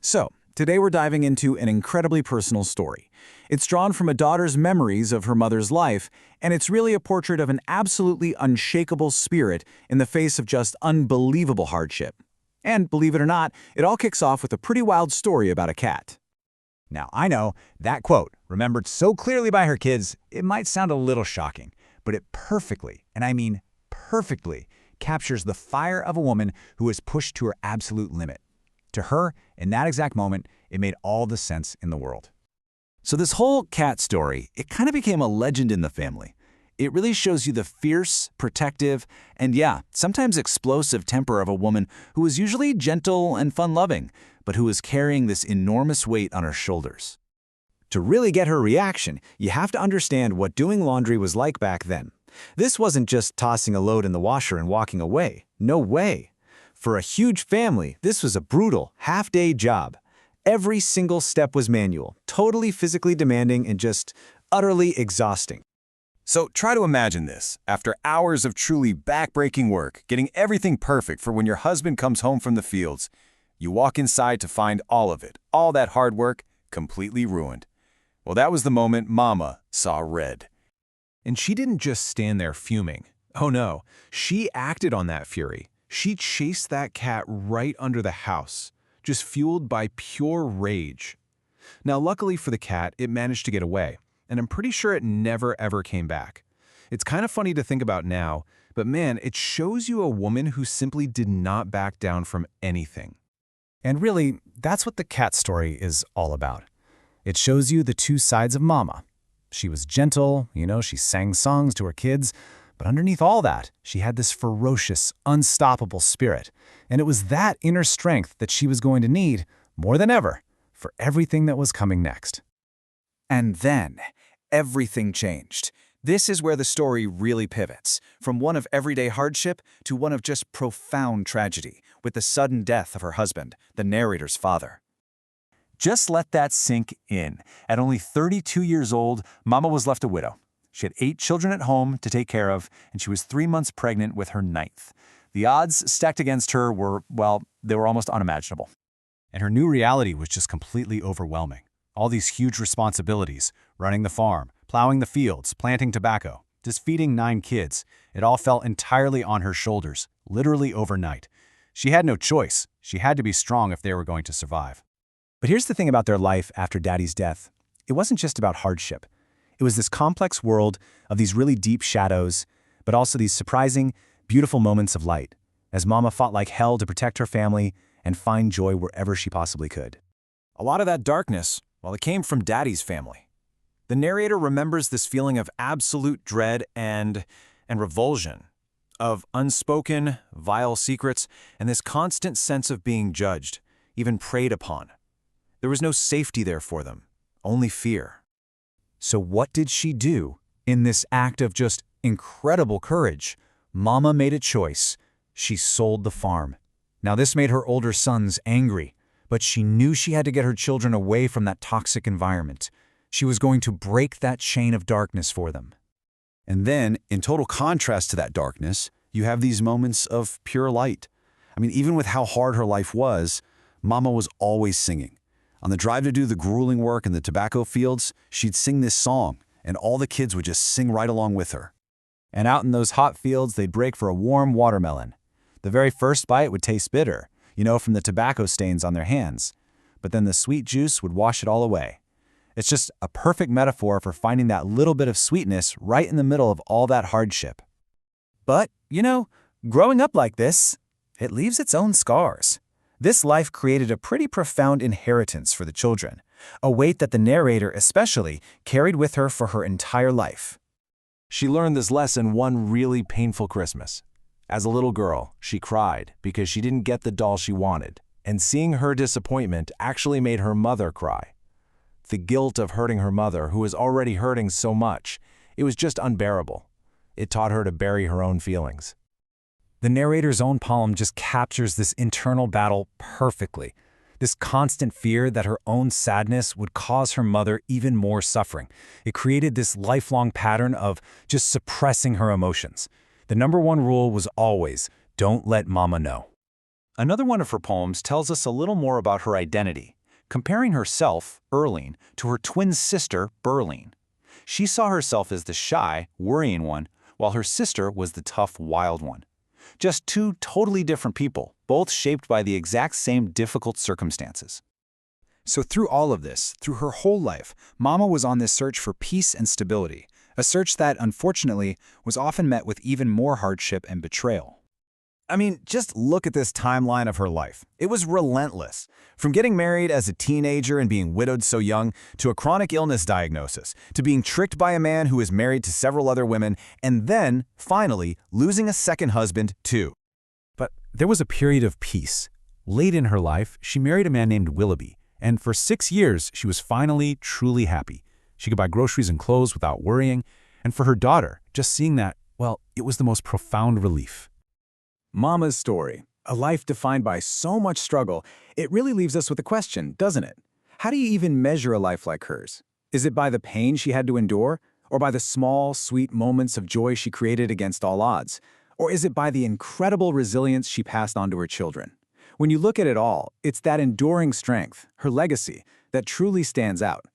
So, today we're diving into an incredibly personal story. It's drawn from a daughter's memories of her mother's life, and it's really a portrait of an absolutely unshakable spirit in the face of just unbelievable hardship. And believe it or not, it all kicks off with a pretty wild story about a cat. Now, I know that quote, remembered so clearly by her kids, it might sound a little shocking, but it perfectly, and I mean perfectly, captures the fire of a woman who is pushed to her absolute limit. To her, in that exact moment, it made all the sense in the world. So this whole cat story, it kind of became a legend in the family. It really shows you the fierce, protective, and yeah, sometimes explosive temper of a woman who was usually gentle and fun-loving, but who was carrying this enormous weight on her shoulders. To really get her reaction, you have to understand what doing laundry was like back then. This wasn't just tossing a load in the washer and walking away. No way. For a huge family, this was a brutal, half-day job. Every single step was manual, totally physically demanding and just utterly exhausting. So try to imagine this. After hours of truly back-breaking work, getting everything perfect for when your husband comes home from the fields, you walk inside to find all of it, all that hard work, completely ruined. Well, that was the moment Mama saw red. And she didn't just stand there fuming. Oh no, she acted on that fury. She chased that cat right under the house, just fueled by pure rage. Now, luckily for the cat, it managed to get away, and I'm pretty sure it never ever came back. It's kind of funny to think about now, but man, it shows you a woman who simply did not back down from anything. And really, that's what the cat story is all about. It shows you the two sides of Mama. She was gentle, she sang songs to her kids, but underneath all that, she had this ferocious, unstoppable spirit. And it was that inner strength that she was going to need, more than ever, for everything that was coming next. And then, everything changed. This is where the story really pivots, from one of everyday hardship to one of just profound tragedy, with the sudden death of her husband, the narrator's father. Just let that sink in. At only 32 years old, Mama was left a widow. She had 8 children at home to take care of, and she was 3 months pregnant with her 9th. The odds stacked against her were, well, they were almost unimaginable. And her new reality was just completely overwhelming. All these huge responsibilities, running the farm, plowing the fields, planting tobacco, just feeding 9 kids. It all fell entirely on her shoulders, literally overnight. She had no choice. She had to be strong if they were going to survive. But here's the thing about their life after Daddy's death. It wasn't just about hardship. It was this complex world of these really deep shadows, but also these surprising, beautiful moments of light, as Mama fought like hell to protect her family and find joy wherever she possibly could. A lot of that darkness, well, it came from Daddy's family. The narrator remembers this feeling of absolute dread and revulsion, of unspoken, vile secrets, and this constant sense of being judged, even preyed upon. There was no safety there for them, only fear. So what did she do? In this act of just incredible courage, Mama made a choice. She sold the farm. Now this made her older sons angry, but she knew she had to get her children away from that toxic environment. She was going to break that chain of darkness for them. And then, in total contrast to that darkness, you have these moments of pure light. I mean, even with how hard her life was, Mama was always singing. On the drive to do the grueling work in the tobacco fields, she'd sing this song, and all the kids would just sing right along with her. And out in those hot fields, they'd break for a warm watermelon. The very first bite would taste bitter, from the tobacco stains on their hands. But then the sweet juice would wash it all away. It's just a perfect metaphor for finding that little bit of sweetness right in the middle of all that hardship. But, growing up like this, it leaves its own scars. This life created a pretty profound inheritance for the children, a weight that the narrator especially carried with her for her entire life. She learned this lesson one really painful Christmas. As a little girl, she cried because she didn't get the doll she wanted, and seeing her disappointment actually made her mother cry. The guilt of hurting her mother, who was already hurting so much, it was just unbearable. It taught her to bury her own feelings. The narrator's own poem just captures this internal battle perfectly. This constant fear that her own sadness would cause her mother even more suffering. It created this lifelong pattern of just suppressing her emotions. The number one rule was always, don't let Mama know. Another one of her poems tells us a little more about her identity, comparing herself, Erling, to her twin sister, Berline. She saw herself as the shy, worrying one, while her sister was the tough, wild one. Just two totally different people, both shaped by the exact same difficult circumstances. So through all of this, through her whole life, Mama was on this search for peace and stability, a search that, unfortunately, was often met with even more hardship and betrayal. I mean, just look at this timeline of her life. It was relentless. From getting married as a teenager and being widowed so young, to a chronic illness diagnosis, to being tricked by a man who was married to several other women, and then, finally, losing a second husband, too. But there was a period of peace. Late in her life, she married a man named Willoughby, and for 6 years, she was finally truly happy. She could buy groceries and clothes without worrying, and for her daughter, just seeing that, well, it was the most profound relief. Mama's story, a life defined by so much struggle, it really leaves us with a question, doesn't it? How do you even measure a life like hers? Is it by the pain she had to endure, or by the small, sweet moments of joy she created against all odds? Or is it by the incredible resilience she passed on to her children? When you look at it all, it's that enduring strength, her legacy, that truly stands out.